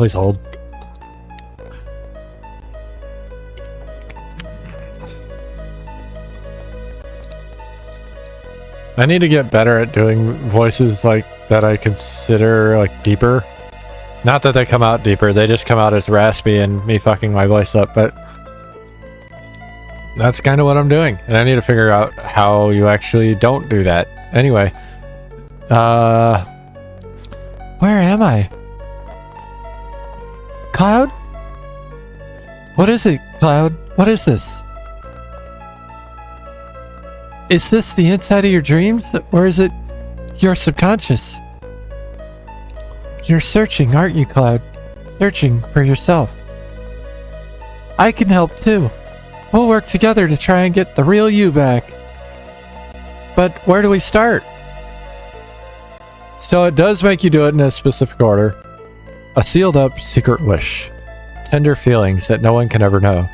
Please hold. I need to get better at doing voices like that I consider like deeper. Not that they come out deeper, they just come out as raspy and me fucking my voice up, but that's kind of what I'm doing. And I need to figure out how you actually don't do that. Anyway, where am I? Cloud? What is it, Cloud? What is this? Is this the inside of your dreams, or is it your subconscious? You're searching, aren't you, Cloud? Searching for yourself. I can help too. We'll work together to try and get the real you back. But where do we start? So it does make you do it in a specific order. A sealed up secret wish. Tender feelings that no one can ever know.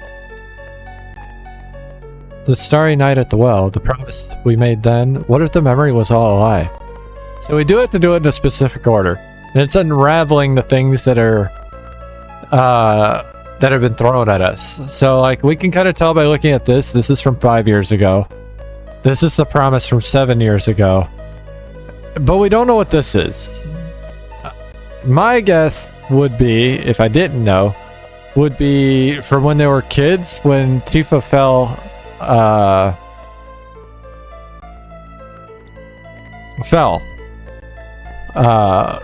The starry night at the well, the promise we made then, what if the memory was all a lie? So we do it in a specific order. And it's unraveling the things that are that have been thrown at us. So like we can kind of tell by looking at this is from 5 years ago. This is the promise from 7 years ago. But we don't know what this is. My guess would be, if I didn't know, would be from when they were kids, when Tifa fell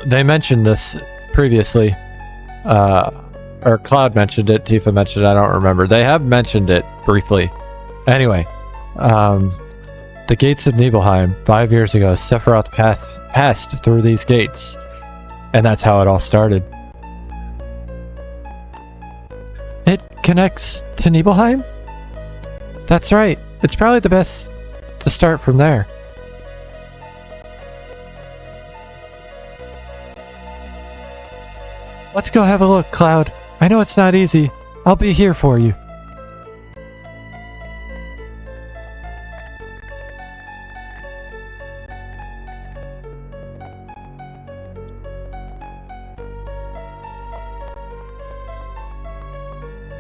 they mentioned this previously, or Cloud mentioned it, Tifa mentioned it, I don't remember. They have mentioned it briefly. Anyway, the gates of Nibelheim, 5 years ago, Sephiroth passed through these gates, and that's how it all started. It connects to Nibelheim? That's right. It's probably the best to start from there. Let's go have a look, Cloud. I know it's not easy. I'll be here for you.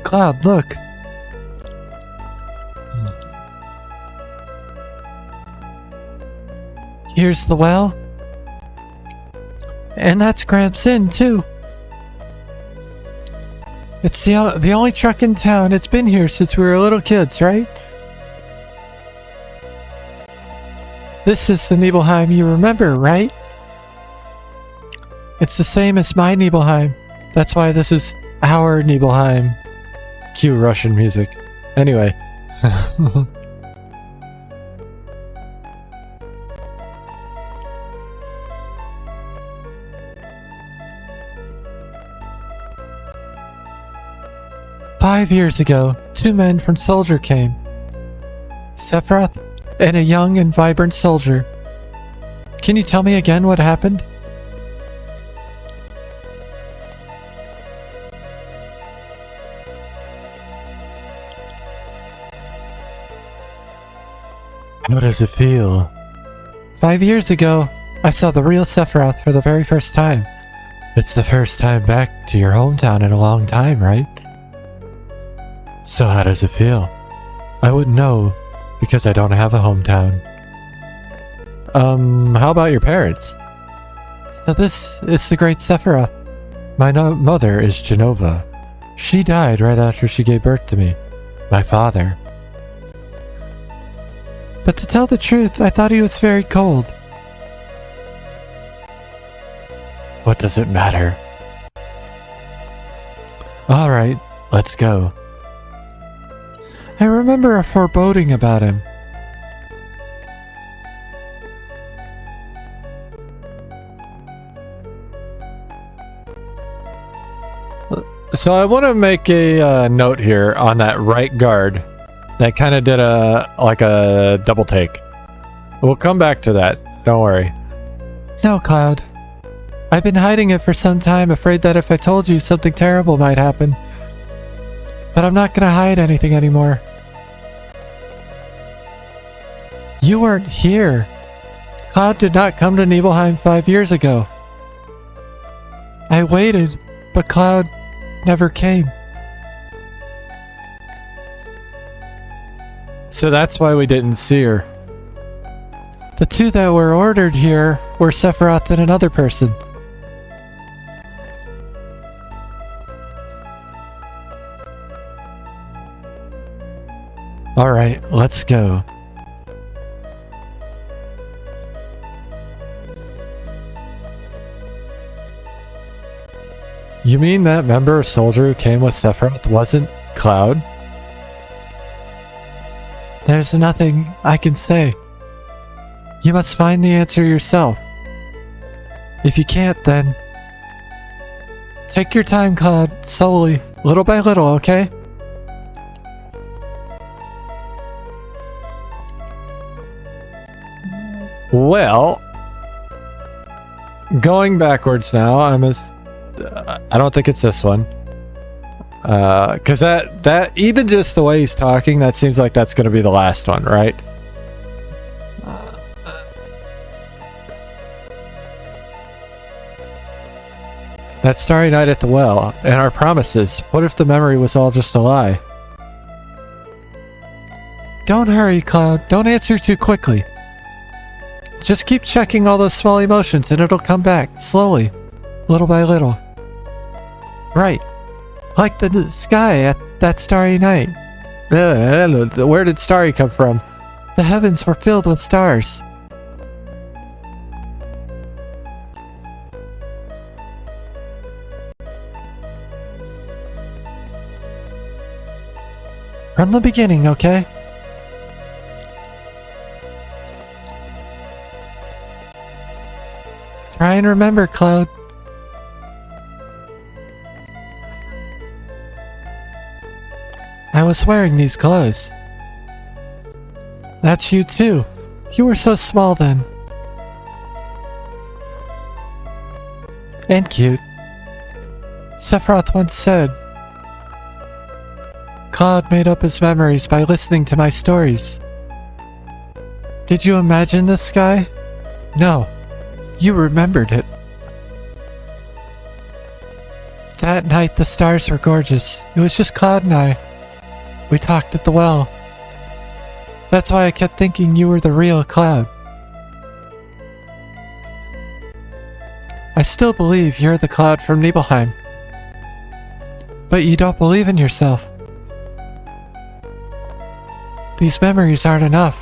Cloud, look. Here's the well. And that's Gramps Inn, too. It's the only truck in town. It's been here since we were little kids, right? This is the Nibelheim you remember, right? It's the same as my Nibelheim. That's why this is our Nibelheim. Cue Russian music. Anyway. "5 years ago, 2 men from Soldier came. Sephiroth and a young and vibrant soldier. Can you tell me again what happened?" How does it feel? 5 years ago, I saw the real Sephiroth for the very first time. It's the first time back to your hometown in a long time, right? So how does it feel? I wouldn't know, because I don't have a hometown. How about your parents? So this is the great Sephiroth. My mother is Genova. She died right after she gave birth to me. My father. But to tell the truth, I thought he was very cold. What does it matter? Alright, let's go. I remember a foreboding about him. So I want to make a note here on that right guard. That kind of did a double take. We'll come back to that. Don't worry. No, Cloud. I've been hiding it for some time, afraid that if I told you, something terrible might happen. But I'm not gonna hide anything anymore. You weren't here. Cloud did not come to Nibelheim 5 years ago. I waited, But Cloud never came. So that's why we didn't see her. The two that were ordered here were Sephiroth and another person. Alright, let's go. You mean that member or soldier who came with Sephiroth wasn't Cloud? There's nothing I can say. You must find the answer yourself. If you can't, then... take your time, Cloud, slowly, little by little, okay? Well... going backwards now, I don't think it's this one. Cause that even just the way he's talking, that seems like that's gonna be the last one, right? That starry night at the well, and our promises. What if the memory was all just a lie? Don't hurry, Cloud. Don't answer too quickly. Just keep checking all those small emotions and it'll come back, slowly, little by little. Right. Like the sky at that starry night. Where did starry come from? The heavens were filled with stars. From the beginning, okay? Try and remember, Cloud. I was wearing these clothes. That's you too. You were so small then. And cute. Sephiroth once said, Cloud made up his memories by listening to my stories. Did you imagine the sky? No. You remembered it. That night the stars were gorgeous. It was just Cloud and I. We talked at the well. That's why I kept thinking you were the real Cloud. I still believe you're the Cloud from Nibelheim. But you don't believe in yourself. These memories aren't enough.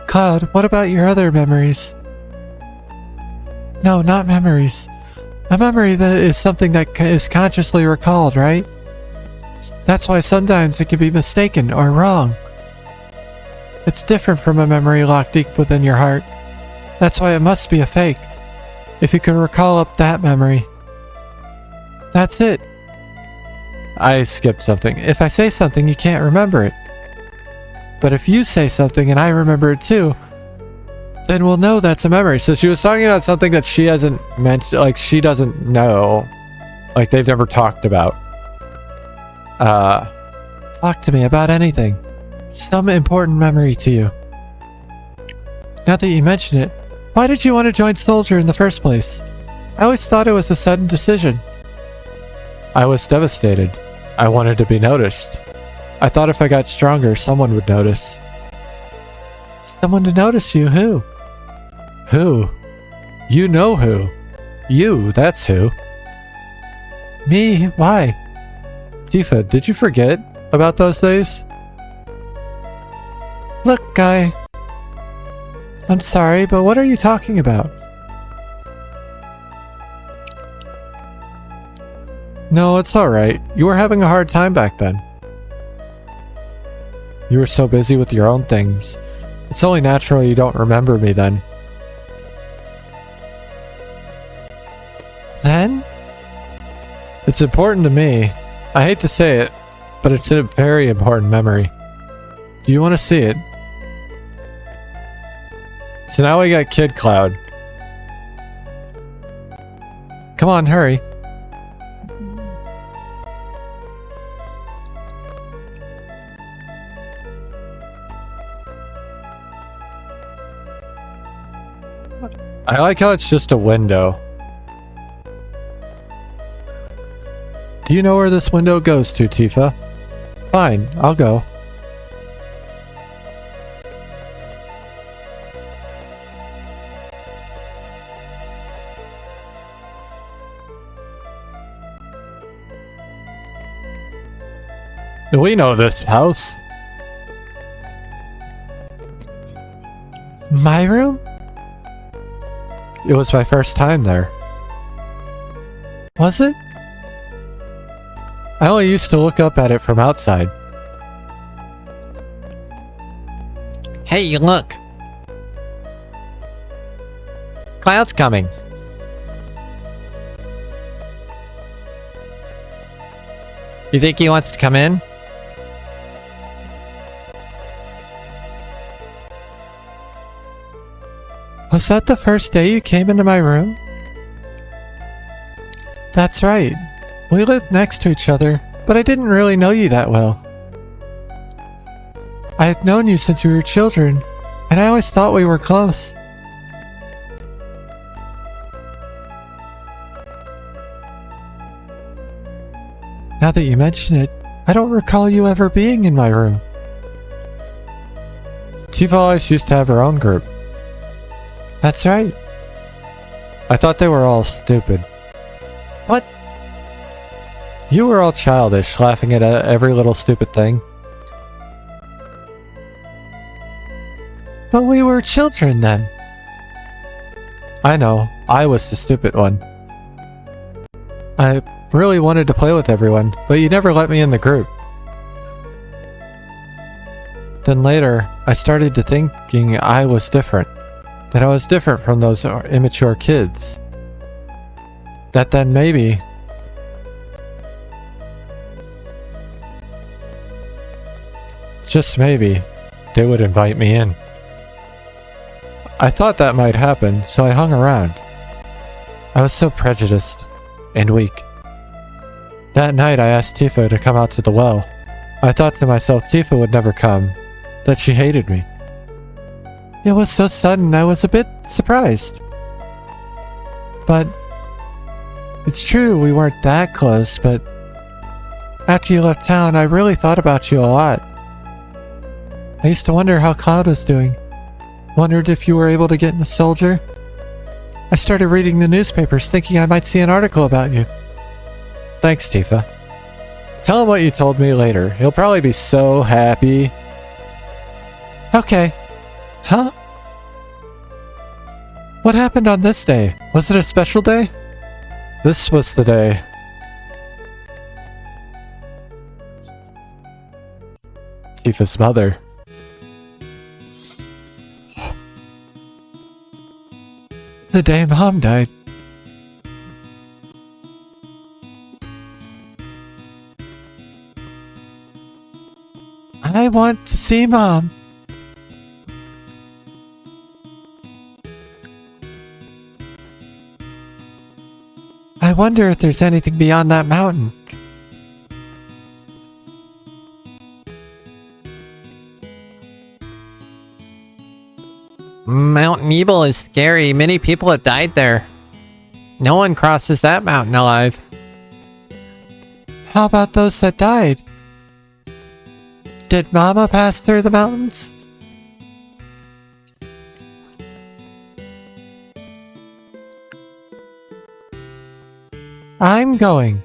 Cloud, what about your other memories? No, not memories. A memory that is something that is consciously recalled, right? That's why sometimes it can be mistaken or wrong. It's different from a memory locked deep within your heart. That's why it must be a fake. If you could recall up that memory. That's it. I skipped something. If I say something, you can't remember it. But if you say something and I remember it too, then we'll know that's a memory. So she was talking about something that she hasn't mentioned, like she doesn't know. Like they've never talked about. Talk to me about anything. Some important memory to you. Now that you mention it, why did you want to join Soldier in the first place? I always thought it was a sudden decision. I was devastated. I wanted to be noticed. I thought if I got stronger, someone would notice. Someone to notice you? Who? Who? You know who. You, that's who. Me? Why? Tifa, did you forget about those days? Look, guy. I'm sorry, but what are you talking about? No, it's alright. You were having a hard time back then. You were so busy with your own things. It's only natural you don't remember me then. Then? It's important to me. I hate to say it, but it's a very important memory. Do you want to see it? So now we got Kid Cloud. Come on, hurry. I like how it's just a window. Do you know where this window goes to, Tifa? Fine, I'll go. We know this house. My room? It was my first time there. Was it? I only used to look up at it from outside. Hey, look! Cloud's coming. You think he wants to come in? Was that the first day you came into my room? That's right. We lived next to each other, but I didn't really know you that well. I had known you since we were children, and I always thought we were close. Now that you mention it, I don't recall you ever being in my room. Tifa always used to have her own group. That's right. I thought they were all stupid. What? You were all childish, laughing at every little stupid thing. But we were children then. I know, I was the stupid one. I really wanted to play with everyone, but you never let me in the group. Then later, I started to thinking I was different. That I was different from those immature kids. That then maybe... just maybe, they would invite me in. I thought that might happen, so I hung around. I was so prejudiced and weak. That night I asked Tifa to come out to the well. I thought to myself Tifa would never come, that she hated me. It was so sudden I was a bit surprised. But it's true we weren't that close, but after you left town I really thought about you a lot. I used to wonder how Cloud was doing. Wondered if you were able to get in the soldier. I started reading the newspapers thinking I might see an article about you. Thanks, Tifa. Tell him what you told me later. He'll probably be so happy. Okay. Huh? What happened on this day? Was it a special day? This was the day. Tifa's mother. The day Mom died. I want to see Mom. I wonder if there's anything beyond that mountain. Mount Nebel is scary. Many people have died there. No one crosses that mountain alive. How about those that died? Did Mama pass through the mountains? I'm going.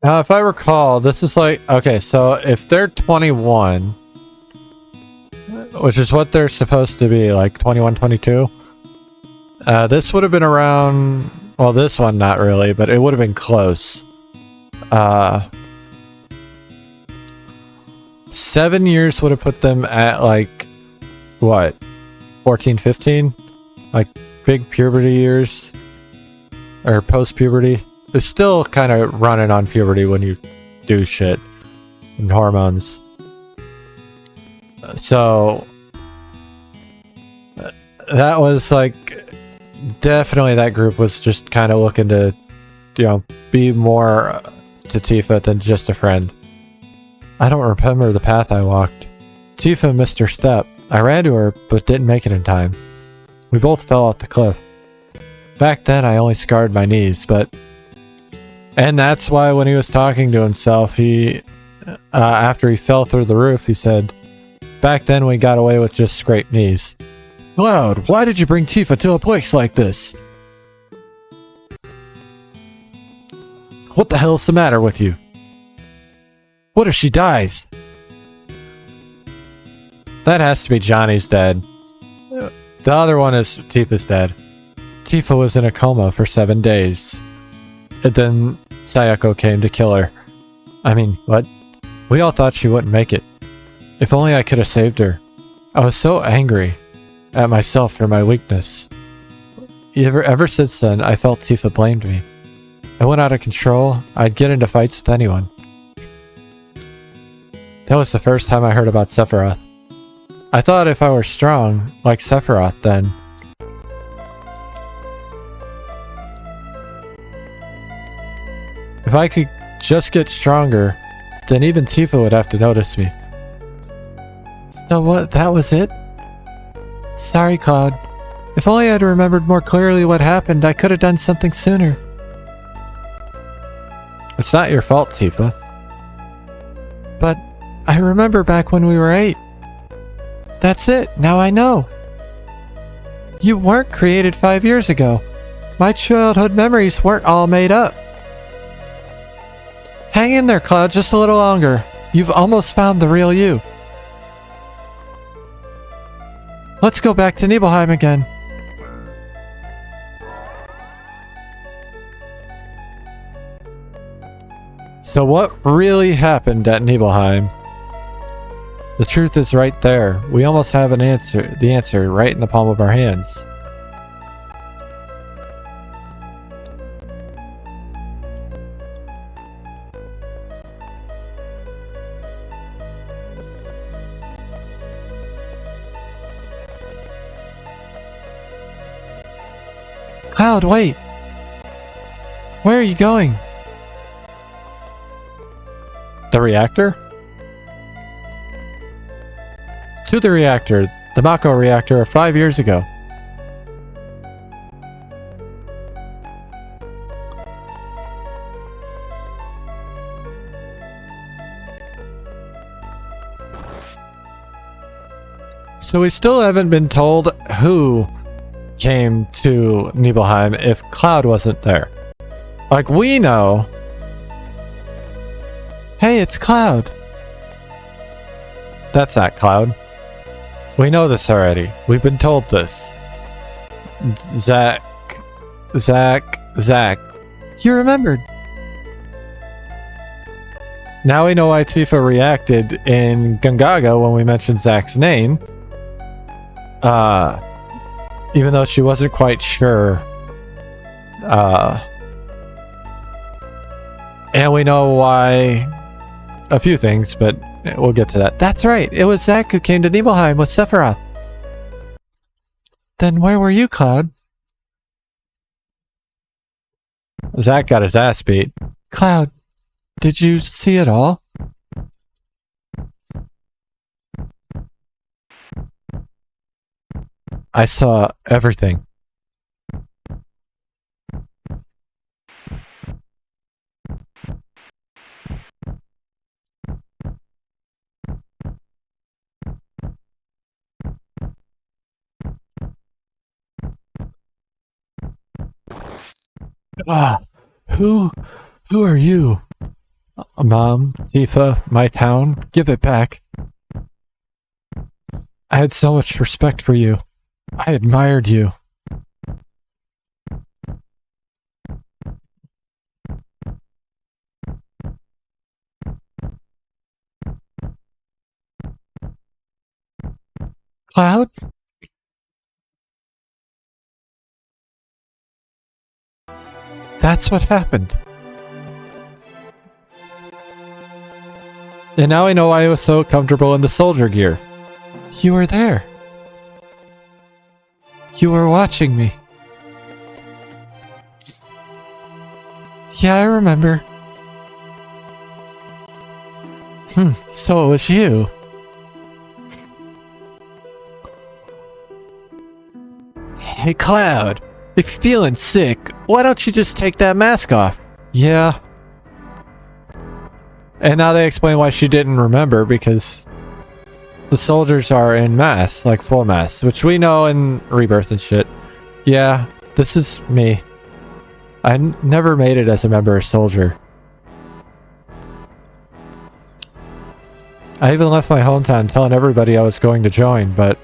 If I recall, this is like, okay, so if they're 21, which is what they're supposed to be, like 21, 22, this would have been around, well, this one not really, but it would have been close. 7 years would have put them at like, what, 14, 15? Like big puberty years, or post-puberty. It's still kind of running on puberty when you do shit. and hormones. So that was like definitely that group was just kind of looking to, be more to Tifa than just a friend. I don't remember the path I walked. Tifa missed her step. I ran to her, but didn't make it in time. We both fell off the cliff. Back then, I only scarred my knees, and that's why when he was talking to himself, after he fell through the roof, he said, back then we got away with just scraped knees. Cloud, why did you bring Tifa to a place like this? What the hell's the matter with you? What if she dies? That has to be Johnny's dad. The other one is Tifa's dad. Tifa was in a coma for 7 days. And then Sayako came to kill her. I mean, what? We all thought she wouldn't make it. If only I could have saved her. I was so angry at myself for my weakness. Ever since then, I felt Tifa blamed me. I went out of control. I'd get into fights with anyone. That was the first time I heard about Sephiroth. I thought if I were strong, like Sephiroth, then... if I could just get stronger, then even Tifa would have to notice me. So what, that was it? Sorry, Cloud. If only I'd remembered more clearly what happened, I could have done something sooner. It's not your fault, Tifa. But I remember back when we were 8. That's it, now I know. You weren't created 5 years ago. My childhood memories weren't all made up. Hang in there, Cloud, just a little longer. You've almost found the real you. Let's go back to Nibelheim again. So what really happened at Nibelheim? The truth is right there. We almost have the answer right in the palm of our hands. Cloud, wait! Where are you going? The reactor? To the reactor. The Mako reactor 5 years ago. So we still haven't been told who came to Nibelheim if Cloud wasn't there. Like, we know. Hey, it's Cloud. That's not Cloud. We know this already. We've been told this. Zach. You remembered. Now we know why Tifa reacted in Gungaga when we mentioned Zach's name. Even though she wasn't quite sure. And we know why a few things, but we'll get to that. That's right. It was Zach who came to Nibelheim with Sephiroth. Then where were you, Cloud? Zach got his ass beat. Cloud, did you see it all? I saw everything. Who are you? Mom, Tifa, my town, give it back. I had so much respect for you. I admired you. Cloud? That's what happened. And now I know why I was so comfortable in the soldier gear. You were there. You were watching me. Yeah, I remember. So it was you. Hey, Cloud. If you're feeling sick, why don't you just take that mask off? Yeah. And now they explain why she didn't remember, because the soldiers are in masks, like full masks, which we know in Rebirth and shit. Yeah, this is me. I never made it as a member of Soldier. I even left my hometown telling everybody I was going to join, but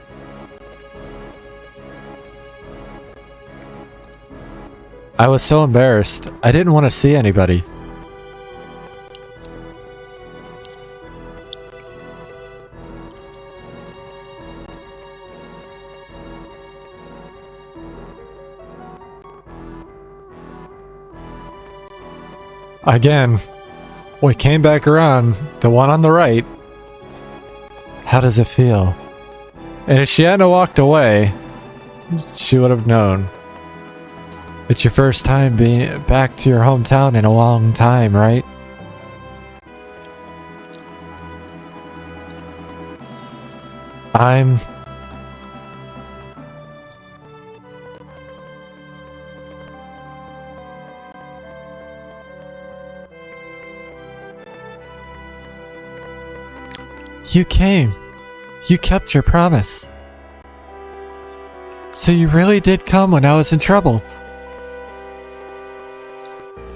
I was so embarrassed. I didn't want to see anybody. Again, we came back around. The one on the right. How does it feel? And if she hadn't walked away, she would have known. It's your first time being back to your hometown in a long time, right? You came. You kept your promise. So you really did come when I was in trouble.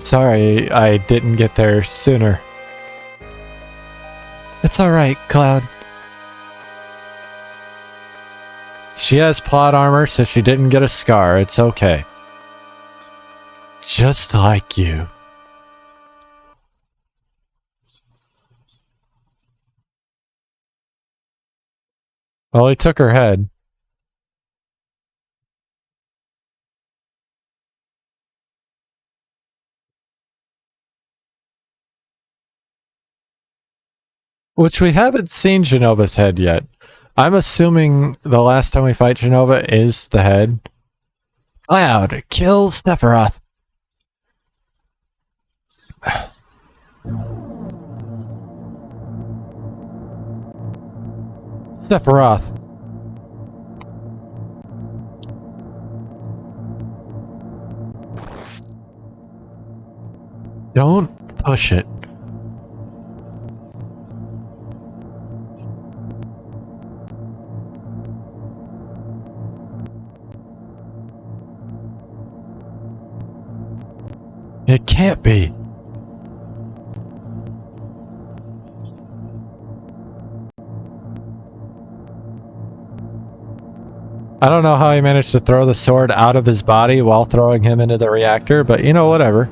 Sorry, I didn't get there sooner. It's alright, Cloud. She has plot armor, so she didn't get a scar. It's okay. Just like you. Well, he took her head. Which we haven't seen Genova's head yet. I'm assuming the last time we fight Genova is the head. Cloud, kill Sephiroth. Sephiroth. Don't push it. It can't be. I don't know how he managed to throw the sword out of his body while throwing him into the reactor, but you know, whatever.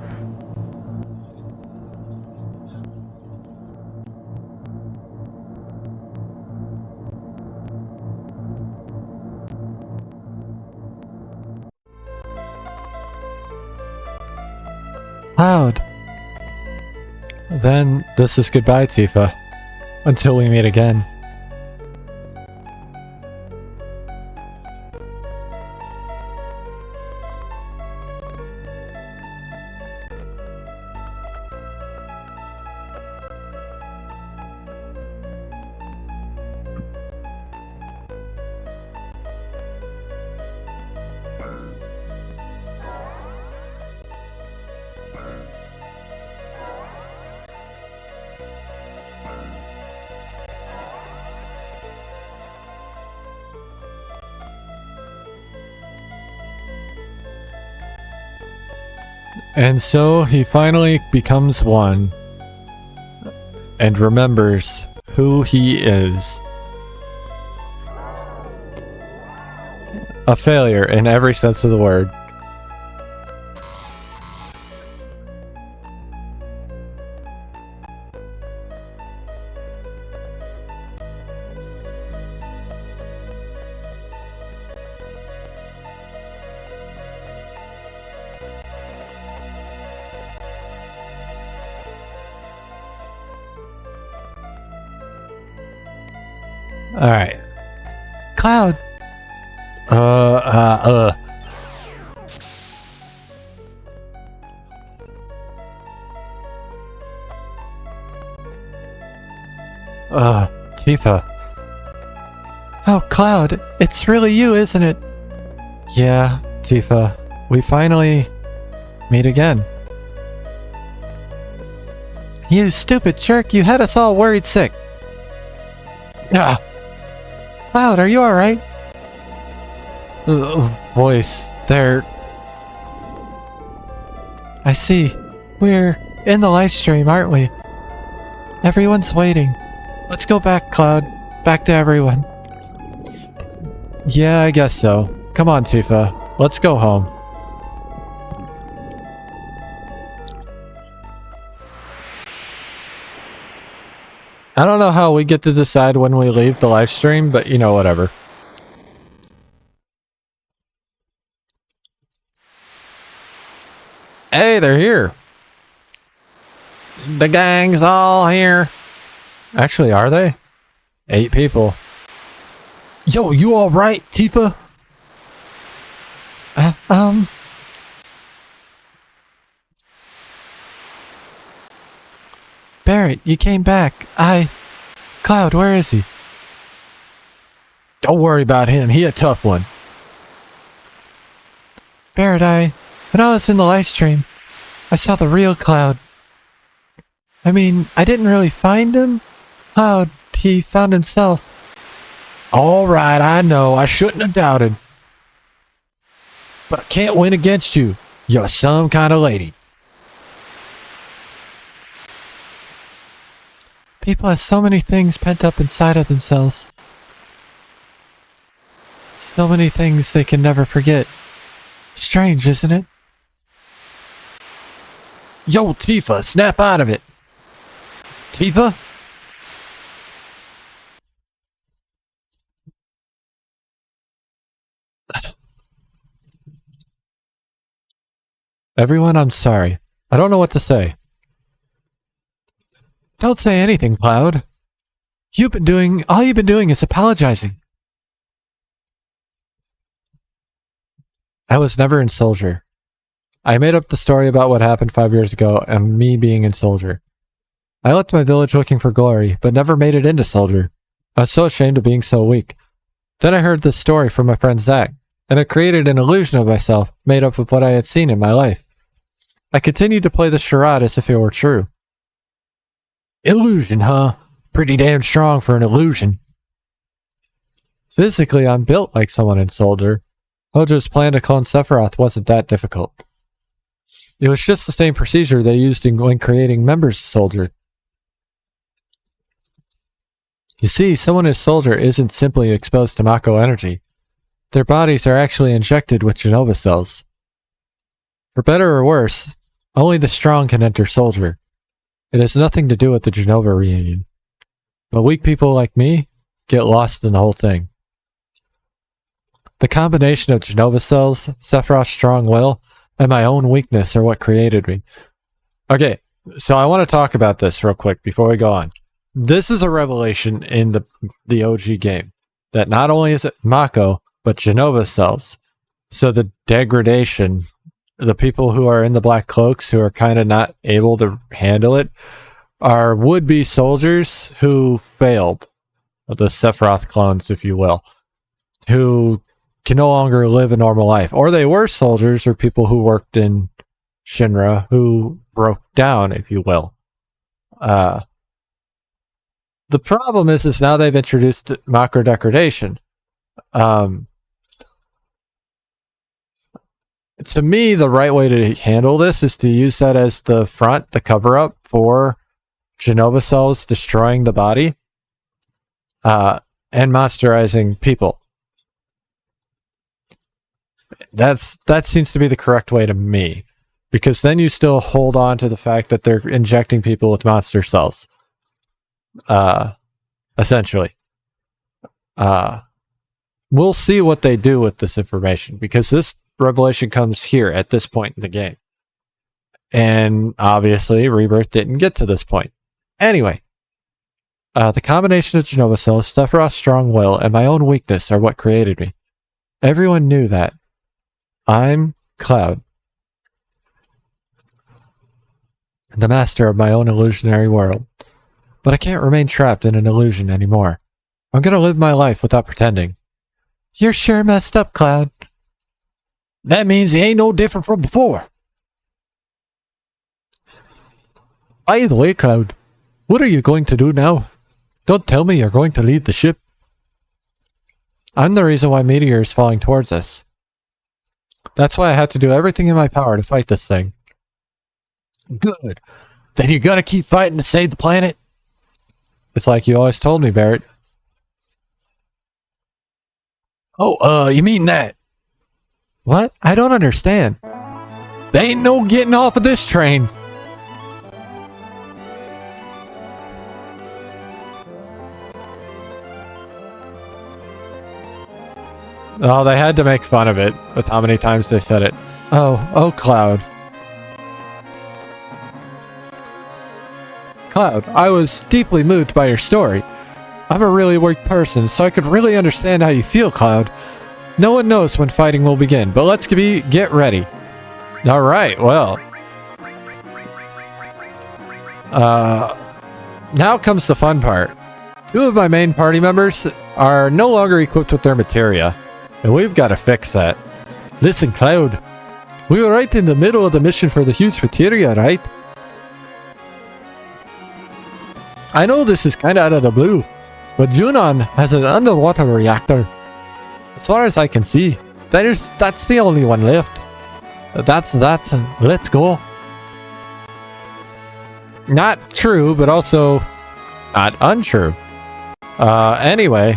Cloud. Then this is goodbye, Tifa. Until we meet again. And so he finally becomes one and remembers who he is. A failure in every sense of the word. Alright. Cloud. Tifa. Oh, Cloud, it's really you, isn't it? Yeah, Tifa. We finally meet again. You stupid jerk, you had us all worried sick. Ah, Cloud, are you alright? voice, there. I see. We're in the live stream, aren't we? Everyone's waiting. Let's go back, Cloud. Back to everyone. Yeah, I guess so. Come on, Tifa. Let's go home. I don't know how we get to decide when we leave the live stream, but you know, whatever. Hey, they're here. The gang's all here. Actually, are they? 8 people. Yo, you all right, Tifa? Barrett, you came back. Cloud, where is he? Don't worry about him. He a tough one. Barrett, when I was in the live stream, I saw the real Cloud. I mean, I didn't really find him. Cloud, he found himself. All right, I know. I shouldn't have doubted. But I can't win against you. You're some kind of lady. People have so many things pent up inside of themselves. So many things they can never forget. Strange, isn't it? Yo, Tifa, snap out of it. Tifa? Everyone, I'm sorry. I don't know what to say. Don't say anything, Cloud. All you've been doing is apologizing. I was never in Soldier. I made up the story about what happened 5 years ago and me being in Soldier. I left my village looking for glory, but never made it into Soldier. I was so ashamed of being so weak. Then I heard this story from my friend Zach, and it created an illusion of myself made up of what I had seen in my life. I continued to play the charade as if it were true. Illusion, huh? Pretty damn strong for an illusion. Physically, I'm built like someone in Soldier. Hojo's plan to clone Sephiroth wasn't that difficult. It was just the same procedure they used when creating members of Soldier. You see, someone in Soldier isn't simply exposed to Mako energy. Their bodies are actually injected with Genova cells. For better or worse, only the strong can enter Soldier. It has nothing to do with the Genova reunion. But weak people like me get lost in the whole thing. The combination of Genova cells, Sephiroth's strong will, and my own weakness are what created me. Okay, so I want to talk about this real quick before we go on. This is a revelation in the OG game, that not only is it Mako, but Genova cells. So the degradation, the people who are in the black cloaks who are kind of not able to handle it, are would-be soldiers who failed, the Sephiroth clones, if you will, who can no longer live a normal life. Or they were soldiers or people who worked in Shinra who broke down, if you will. The problem is now they've introduced macro degradation. To me, the right way to handle this is to use that as the front, the cover-up for Genova cells destroying the body and monsterizing people. That seems to be the correct way to me, because then you still hold on to the fact that they're injecting people with monster cells. Essentially. We'll see what they do with this information, because this revelation comes here at this point in the game. And obviously, Rebirth didn't get to this point. Anyway, The combination of Genovacil, Sephiroth's strong will, and my own weakness are what created me. Everyone knew that. I'm Cloud. The master of my own illusionary world. But I can't remain trapped in an illusion anymore. I'm gonna live my life without pretending. You're sure messed up, Cloud. That means he ain't no different from before. By the way, Cloud, what are you going to do now? Don't tell me you're going to lead the ship. I'm the reason why Meteor is falling towards us. That's why I had to do everything in my power to fight this thing. Good. Then you gotta keep fighting to save the planet? It's like you always told me, Barret. Oh, you mean that? What? I don't understand. There ain't no getting off of this train. Oh, they had to make fun of it with how many times they said it. Oh, Cloud. Cloud, I was deeply moved by your story. I'm a really weak person, so I could really understand how you feel, Cloud. No one knows when fighting will begin, but let's get ready. Alright, well. Now comes the fun part. 2 of my main party members are no longer equipped with their materia. And we've got to fix that. Listen, Cloud. We were right in the middle of the mission for the huge materia, right? I know this is kind of out of the blue, but Junon has an underwater reactor. As far as I can see, that's the only one left. Let's go. Not true, but also not untrue. Anyway.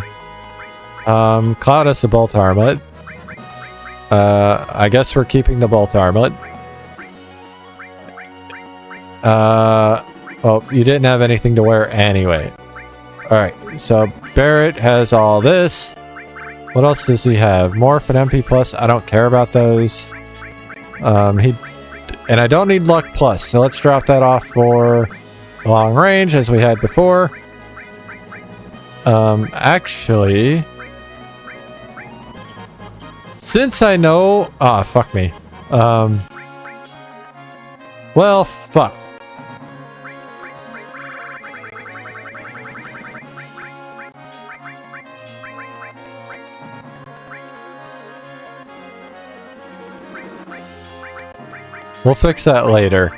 Cloud has the bolt armlet. I guess we're keeping the bolt armlet. Oh, you didn't have anything to wear anyway. Alright, so Barret has all this. What else does he have? Morph and MP plus. I don't care about those. And I don't need luck plus, so let's drop that off for long range as we had before. Actually, since I know... Ah, fuck me. Well, fuck. We'll fix that later.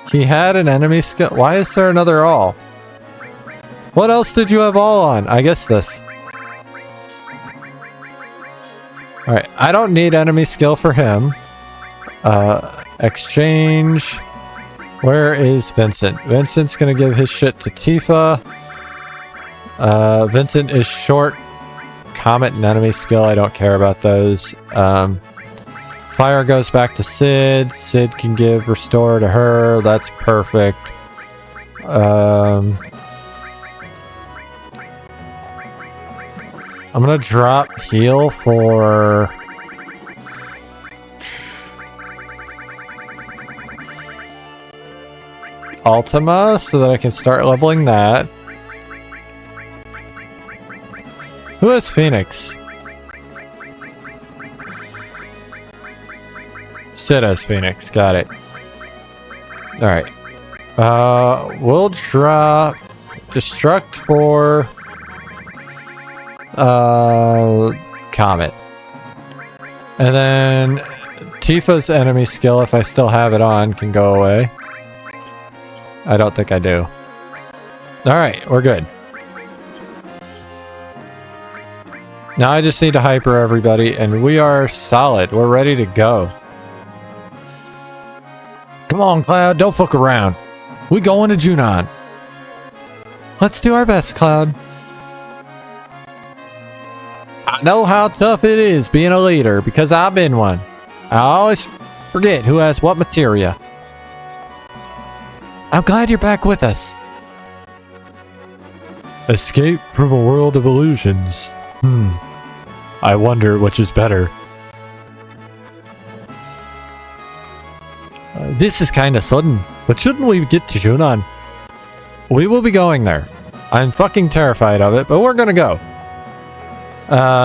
He had an enemy skill. Why is there another all? What else did you have all on? I guess this. Alright, I don't need enemy skill for him. Exchange. Where is Vincent? Vincent's gonna give his shit to Tifa. Vincent is short. Comet and enemy skill. I don't care about those. Fire goes back to Sid. Sid can give restore to her. That's perfect. I'm gonna drop heal for... Ultima so that I can start leveling that. Who has Phoenix? Sid has Phoenix. Got it. Alright. We'll drop Destruct for Comet. And then Tifa's enemy skill, if I still have it on, can go away. I don't think I do. Alright, we're good. Now I just need to hyper everybody, and we are solid. We're ready to go. Come on, Cloud, don't fuck around. We going to Junon. Let's do our best, Cloud. I know how tough it is being a leader, because I've been one. I always forget who has what materia. I'm glad you're back with us. Escape from a world of illusions. I wonder which is better. This is kind of sudden, but shouldn't we get to Junan? We will be going there. I'm fucking terrified of it, but we're gonna go.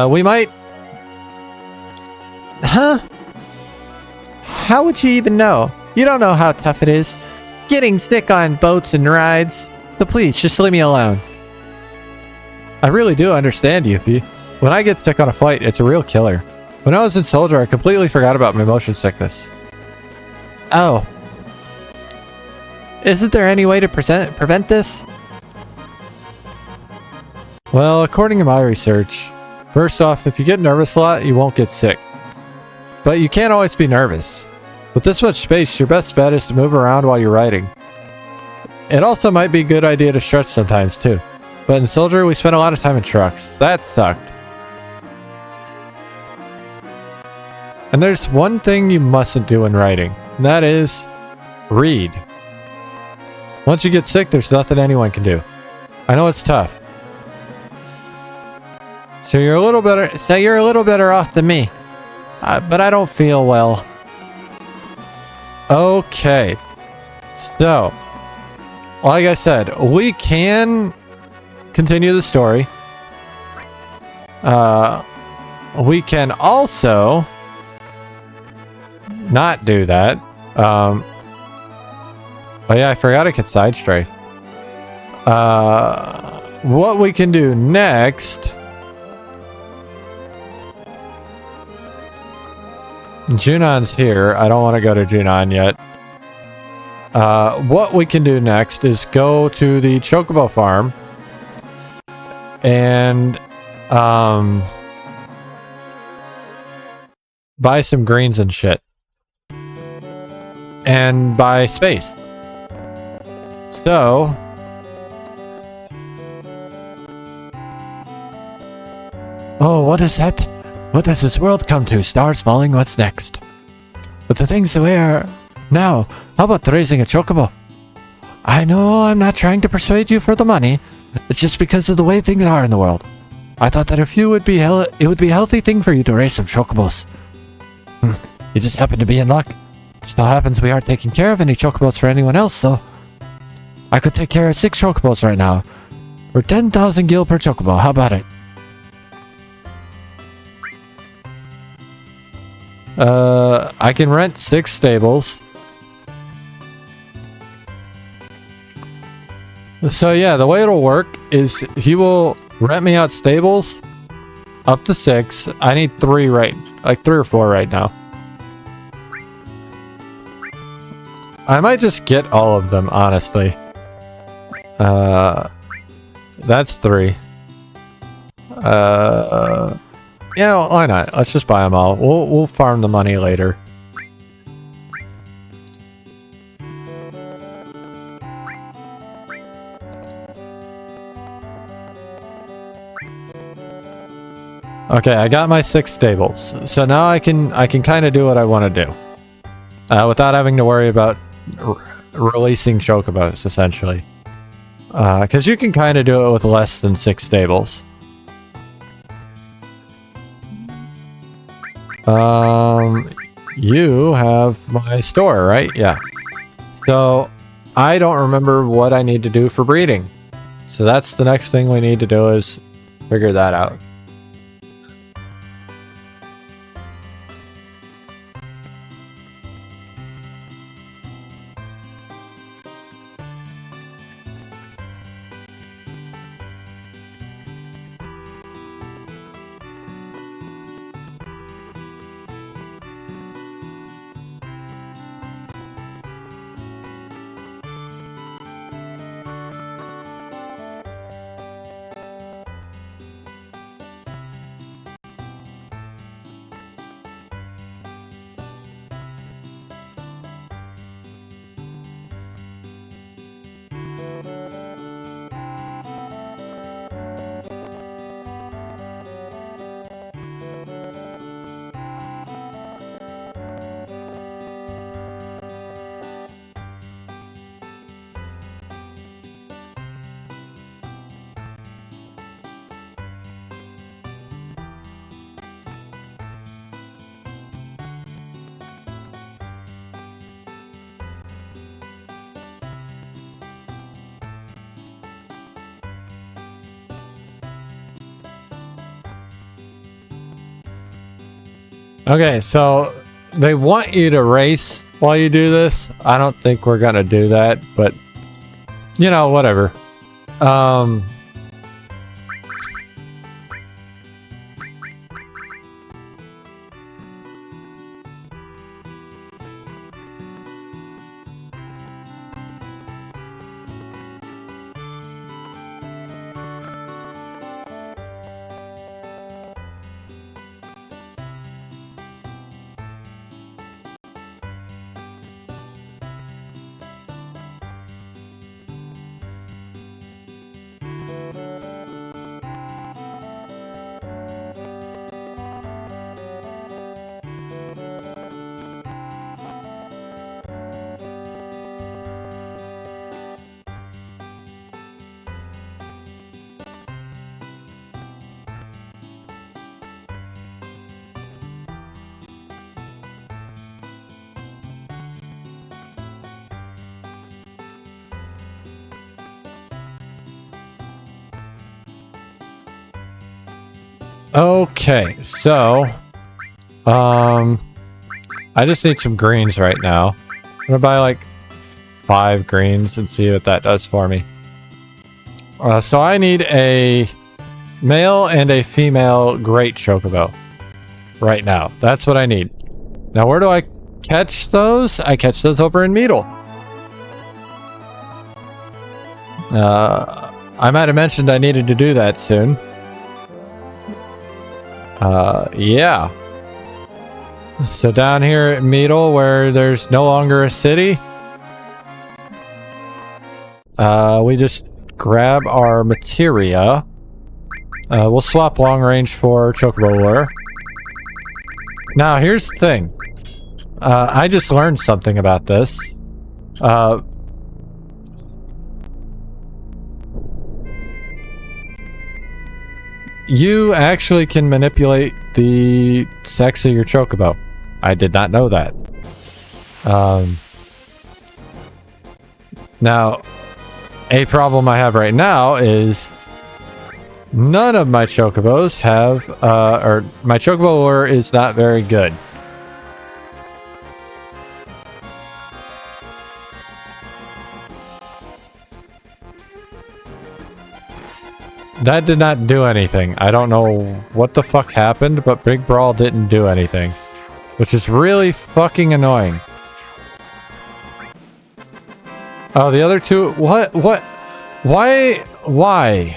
We might... Huh? How would you even know? You don't know how tough it is. Getting sick on boats and rides. So please, just leave me alone. I really do understand, Yuffie. When I get sick on a flight, it's a real killer. When I was in Soldier, I completely forgot about my motion sickness. Oh. Isn't there any way to prevent this? Well, according to my research, first off, if you get nervous a lot, you won't get sick. But you can't always be nervous. With this much space, your best bet is to move around while you're riding. It also might be a good idea to stretch sometimes, too. But in Soldier, we spent a lot of time in trucks. That sucked. And there's one thing you mustn't do when riding, and that is read. Once you get sick, there's nothing anyone can do. I know it's tough. So you're a little better off than me. But I don't feel well. Okay. So, like I said, we can continue the story. We can also not do that. Oh yeah, I forgot I could side strafe. What we can do next... Junan's here. I don't want to go to Junan yet. What we can do next is go to the Chocobo farm and buy some greens and shit. And buy space. So... Oh, what is that? What does this world come to? Stars falling, what's next? But the things the way are now, how about raising a chocobo? I know I'm not trying to persuade you for the money. It's just because of the way things are in the world. I thought that if you would be it would be a healthy thing for you to raise some chocobos. You just happen to be in luck. It so happens we aren't taking care of any chocobos for anyone else, so I could take care of 6 chocobos right now. For 10,000 gil per chocobo. How about it? I can rent 6 stables. So yeah, the way it'll work is he will rent me out stables up to 6. I need 3 like 3 or 4 right now. I might just get all of them, honestly. That's 3. Yeah, why not? Let's just buy them all. We'll farm the money later. Okay, I got my 6 stables. So now I can kind of do what I want to do. Without having to worry about releasing chocobos, essentially. Because you can kind of do it with less than 6 stables. You have my store, right? Yeah. So, I don't remember what I need to do for breeding. So that's the next thing we need to do is figure that out. Okay, so they want you to race while you do this. I don't think we're gonna do that, but you know, whatever. Okay, so I just need some greens right now. I'm gonna buy like 5 greens and see what that does for me. So I need a male and a female great chocobo right now. That's what I need. Now, where do I catch those? I catch those over in Meadle. I might have mentioned I needed to do that soon. Yeah. So down here at Meadle, where there's no longer a city, we just grab our materia. We'll swap long range for chocobo lure. Now, here's the thing. I just learned something about this. You actually can manipulate the sex of your chocobo. I did not know that. Now, a problem I have right now is none of my chocobos have, or my chocobo lure is not very good. That did not do anything. I don't know what the fuck happened, but Big Brawl didn't do anything. Which is really fucking annoying. Oh, the other two... What? Why? Why?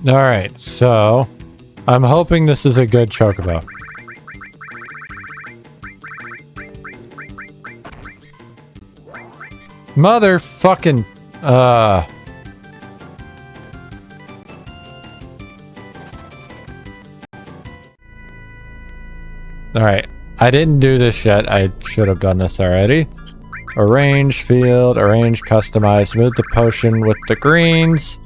Alright, so I'm hoping this is a good chocobo. Motherfucking... Alright, I didn't do this yet. I should have done this already. Arrange field, arrange customize, move the potion with the greens.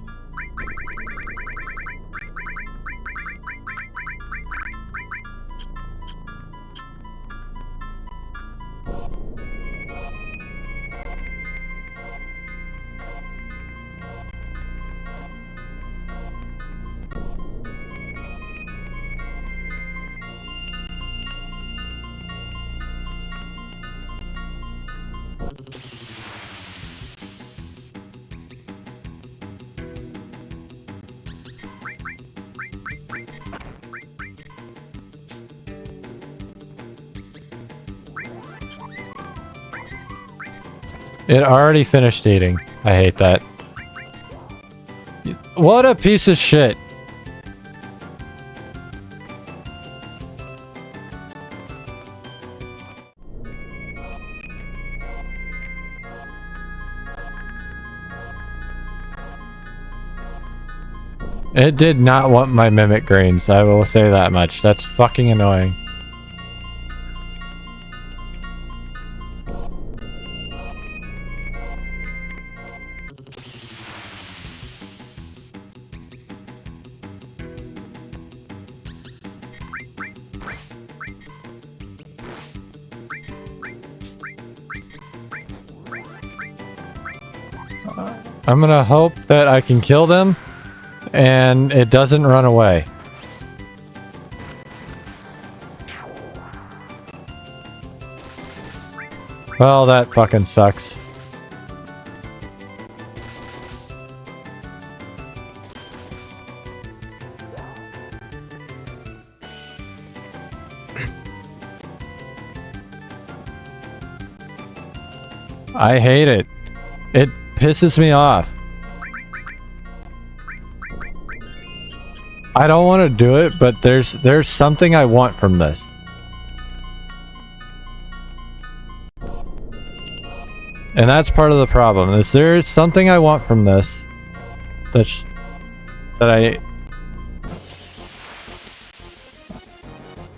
It already finished eating. I hate that. What a piece of shit. It did not want my mimic grains, I will say that much. That's fucking annoying. I'm gonna hope that I can kill them and it doesn't run away. Well, that fucking sucks. I hate it. It pisses me off. I don't want to do it, but there's something I want from this. And that's part of the problem. Is there's something I want from this that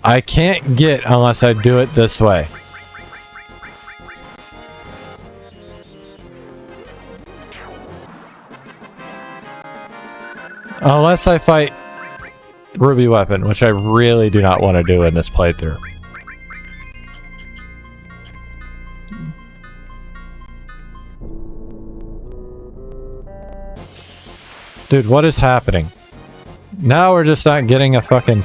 I can't get unless I do it this way. Unless I fight Ruby Weapon, which I really do not want to do in this playthrough. Dude, what is happening? Now we're just not getting a fucking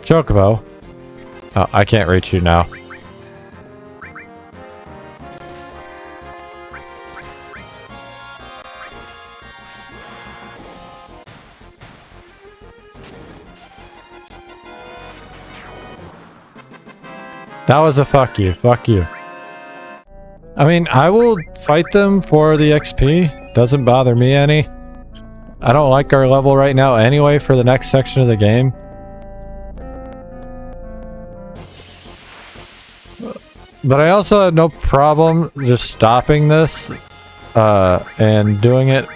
Chocobo. Oh, I can't reach you now. That was a fuck you. Fuck you. I mean, I will fight them for the XP. Doesn't bother me any. I don't like our level right now anyway for the next section of the game. But I also have no problem just stopping this and doing it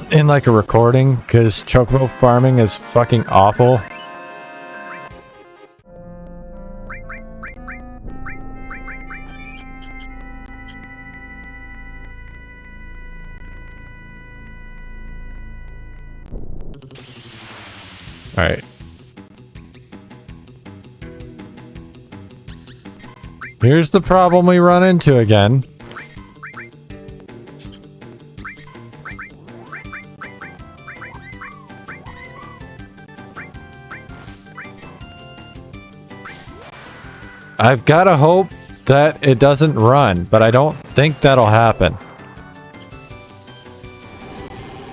in like a recording, because Chocobo farming is fucking awful. Alright. Here's the problem we run into again. I've got to hope that it doesn't run, but I don't think that'll happen.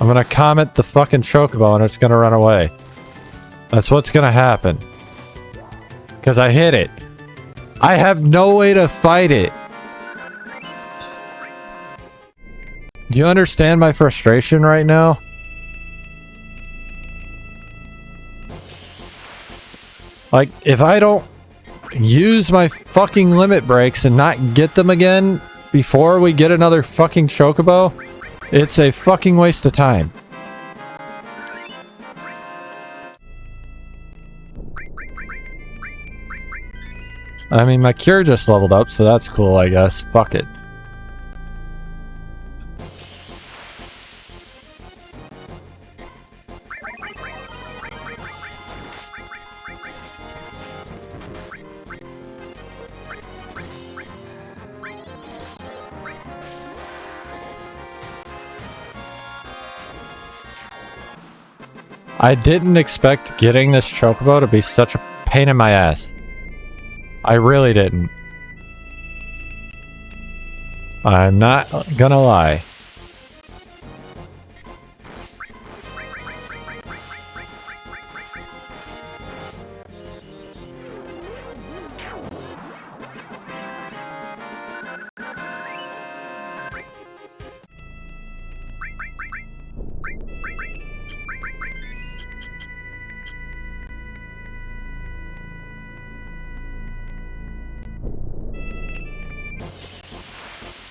I'm gonna comet the fucking Chocobo and it's gonna run away. That's what's gonna happen. Because I hit it. I have no way to fight it. Do you understand my frustration right now? Like, if I don't use my fucking limit breaks and not get them again before we get another fucking Chocobo, it's a fucking waste of time. I mean, my cure just leveled up, so that's cool, I guess. Fuck it. I didn't expect getting this Chocobo to be such a pain in my ass. I really didn't. I'm not gonna lie.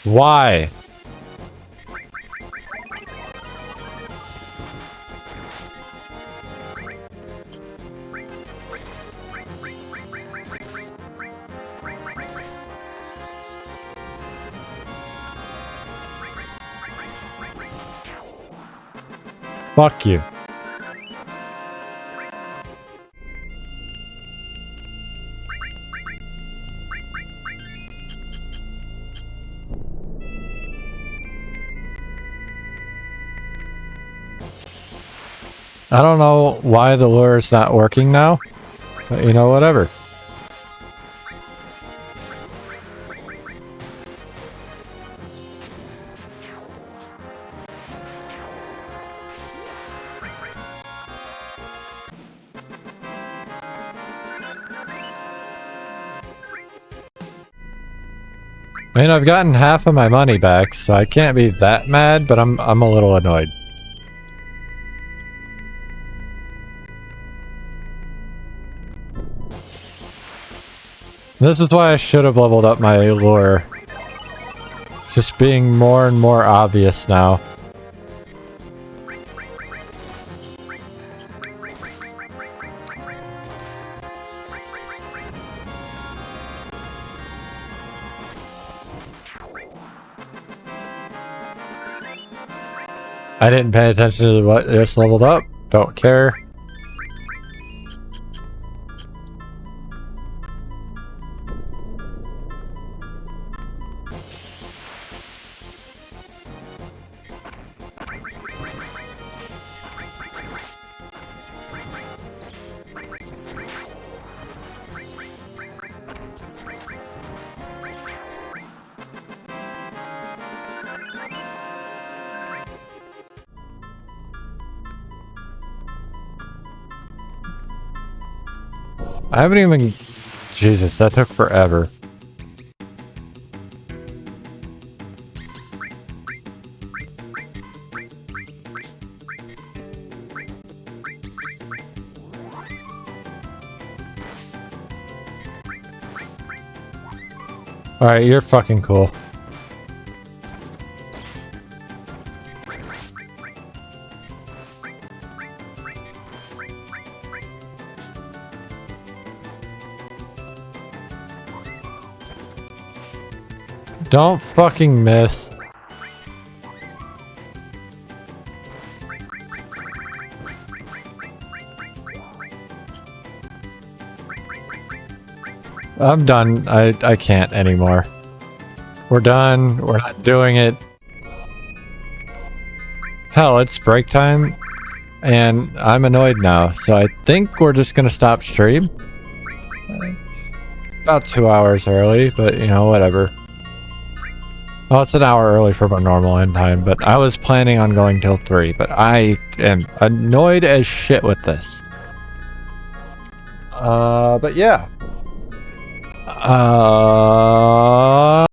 Why? Fuck you. I don't know why the lure is not working now, but you know, whatever. I mean, I've gotten half of my money back, so I can't be that mad, but I'm a little annoyed. This is why I should have leveled up my lure. It's just being more and more obvious now. I didn't pay attention to what just leveled up. Don't care. I haven't even... Jesus, that took forever. Alright, you're fucking cool. Don't fucking miss. I'm done. I can't anymore. We're done. We're not doing it. Hell, it's break time. And I'm annoyed now. So I think we're just gonna stop stream. About 2 hours early, but you know, whatever. Well, it's an hour early for my normal end time, but I was planning on going till 3, but I am annoyed as shit with this. But yeah.